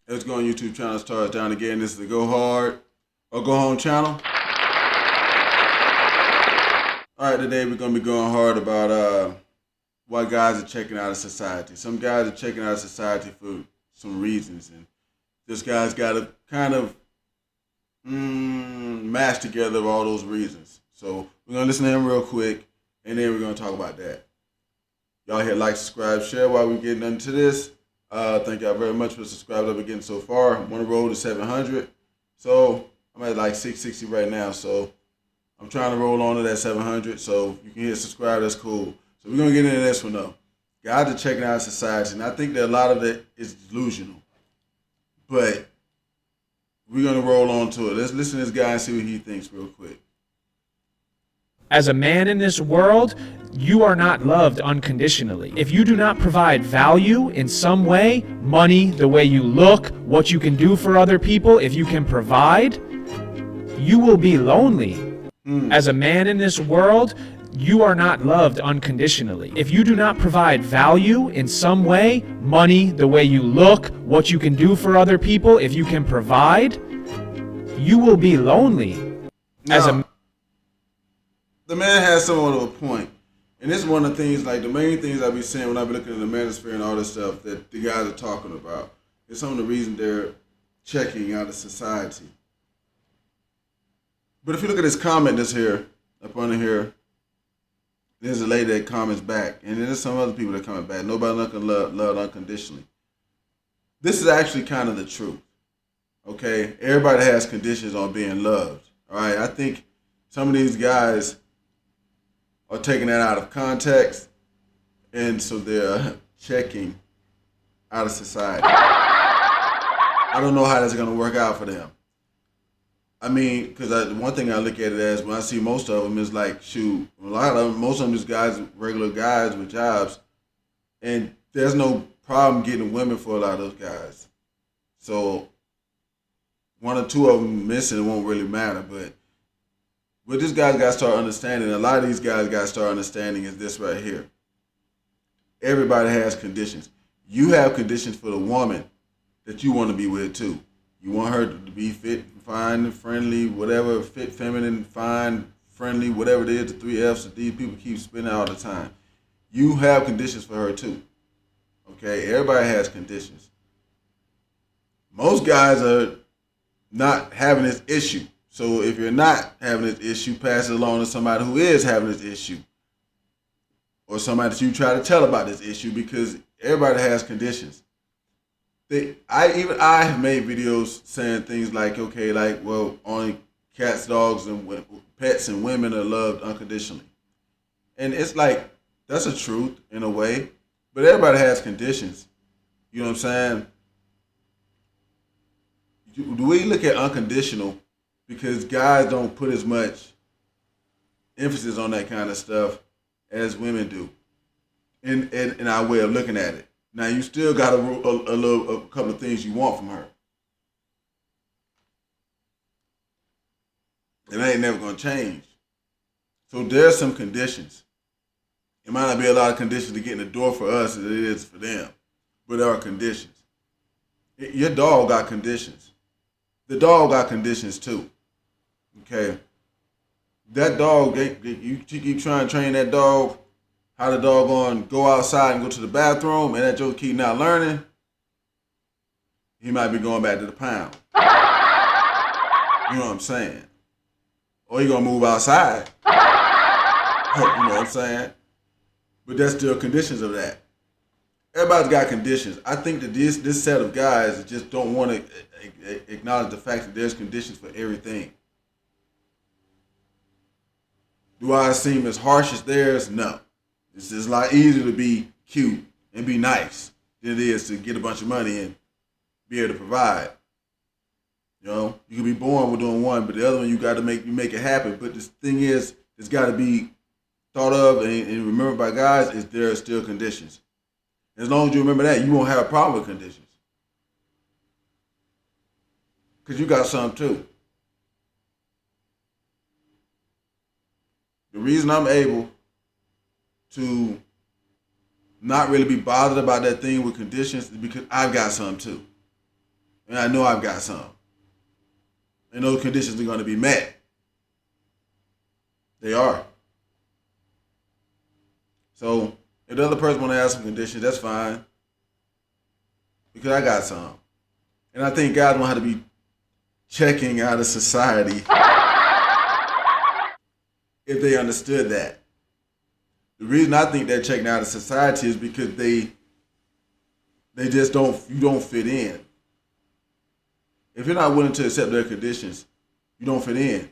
Let's go on YouTube channel. Start down again. This is the Go Hard or Go Home channel. All right, today we're gonna be going hard about why guys are checking out of society. Some guys are checking out of society for some reasons, and this guy's got to kind of mash together all those reasons. So we're gonna listen to him real quick, and then we're gonna talk about that. Y'all hit like, subscribe, share while we're getting into this. Thank y'all very much for the subscribers that we're getting so far. I'm on the road to 700. So I'm at like 660 right now. So I'm trying to roll on to that 700. So you can hit subscribe. That's cool. So we're going to get into this one though. Guys are checking out society. And I think that a lot of it is delusional. But we're going to roll on to it. Let's listen to this guy and see what he thinks real quick. As a man in this world, you are not loved unconditionally. If you do not provide value in some way, money, the way you look, what you can do for other people, if you can provide, you will be lonely. As a man in this world, you are not loved unconditionally. If you do not provide value in some way, money, the way you look, what you can do for other people, if you can provide, you will be lonely. The man has somewhat of a point. And this is one of the things, like the main things I be saying when I be looking at the manosphere and all this stuff that the guys are talking about. It's some of the reason they're checking out of society. But if you look at this comment that's here, up under here, there's a lady that comments back. And there's some other people that comment back. Nobody not gonna love unconditionally. This is actually kind of the truth. Okay? Everybody has conditions on being loved. All right? I think some of these guys are taking that out of context, and so they're checking out of society. I don't know how that's going to work out for them. I mean, because one thing I look at it as, when I see most of them, is like, shoot, a lot of them, most of them is guys, regular guys with jobs, and there's no problem getting women for a lot of those guys. So one or two of them missing, it won't really matter, but what this guy's got to start understanding, a lot of these guys got to start understanding is this right here. Everybody has conditions. You have conditions for the woman that you want to be with too. You want her to be fit, fine, friendly, whatever, fit, feminine, fine, friendly, whatever it is, the 3 Fs that these people keep spinning all the time. You have conditions for her too. Okay, everybody has conditions. Most guys are not having this issue. So if you're not having this issue, pass it along to somebody who is having this issue, or somebody that you try to tell about this issue, because everybody has conditions. I have made videos saying things like, okay, like, well, only cats, dogs, and pets and women are loved unconditionally, and it's like that's a truth in a way, but everybody has conditions. You know what I'm saying? Do we look at unconditional? Because guys don't put as much emphasis on that kind of stuff as women do, in our way of looking at it. Now you still got a couple of things you want from her, and that ain't never gonna change. So there's some conditions. It might not be a lot of conditions to get in the door for us as it is for them, but there are conditions. Your dog got conditions. The dog got conditions too. Okay, that dog, you keep trying to train that dog how the dog going to go outside and go to the bathroom, and that joke keep not learning, he might be going back to the pound. You know what I'm saying? Or he going to move outside. You know what I'm saying? But there's still conditions of that. Everybody's got conditions. I think that this set of guys just don't want to acknowledge the fact that there's conditions for everything. Do I seem as harsh as theirs? No. It's just a lot easier to be cute and be nice than it is to get a bunch of money and be able to provide. You know, you can be born with doing one, but the other one you got to make it happen. But the thing is, it's got to be thought of and remembered by guys is there are still conditions. As long as you remember that, you won't have a problem with conditions. Because you got some too. The reason I'm able to not really be bothered about that thing with conditions is because I've got some too. and I know I've got some. And those conditions are going to be met. They are. So if the other person want to have some conditions, that's fine. Because I got some. And I think guys know how to be checking out of society if they understood that. The reason I think they're checking out of society is because they just you don't fit in. If you're not willing to accept their conditions, you don't fit in.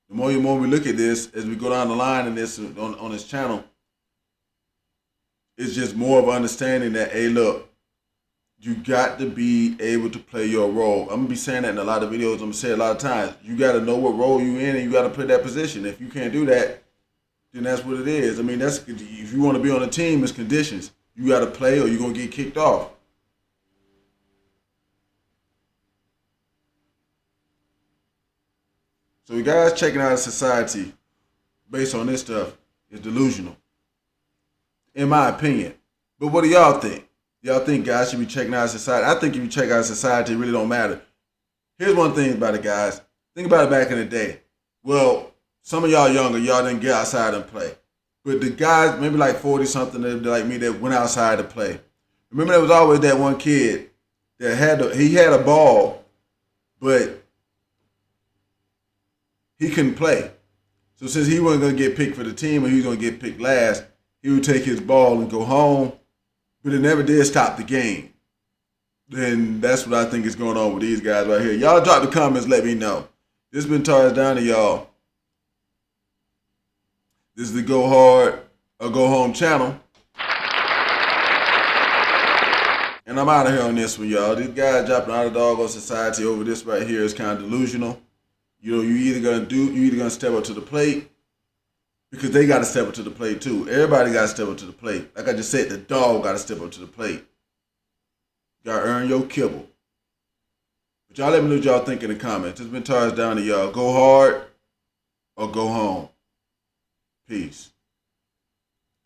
The more and more we look at this, as we go down the line in this on this channel, it's just more of an understanding that, hey, look, you got to be able to play your role. I'm gonna be saying that in a lot of videos. I'm gonna say it a lot of times. You got to know what role you in, and you got to play that position. If you can't do that, then that's what it is. I mean, that's if you want to be on a team, it's conditions. You got to play, or you're gonna get kicked off. So the guys checking out of society based on this stuff is delusional, in my opinion. But what do y'all think? Y'all think guys should be checking out of society? I think if you check out of society, it really don't matter. Here's one thing about it, guys. Think about it back in the day. Well, some of y'all younger, y'all didn't get outside and play. But the guys, maybe like 40-something like me, that went outside to play. Remember, there was always that one kid that had a ball, but he couldn't play. So since he wasn't going to get picked for the team, or he was going to get picked last, he would take his ball and go home, but it never did stop the game. Then that's what I think is going on with these guys right here. Y'all drop the comments, let me know. This has been Tars Down to y'all. This is the Go Hard or Go Home channel. And I'm out of here on this one, y'all. These guys dropping out of dog on society over this right here is kind of delusional. You know, you either gonna step up to the plate, because they gotta step up to the plate too. Everybody gotta step up to the plate. Like I just said, the dog gotta step up to the plate. You gotta earn your kibble. But y'all let me know what y'all think in the comments. It's been Tars Down to y'all. Go hard or go home. Peace.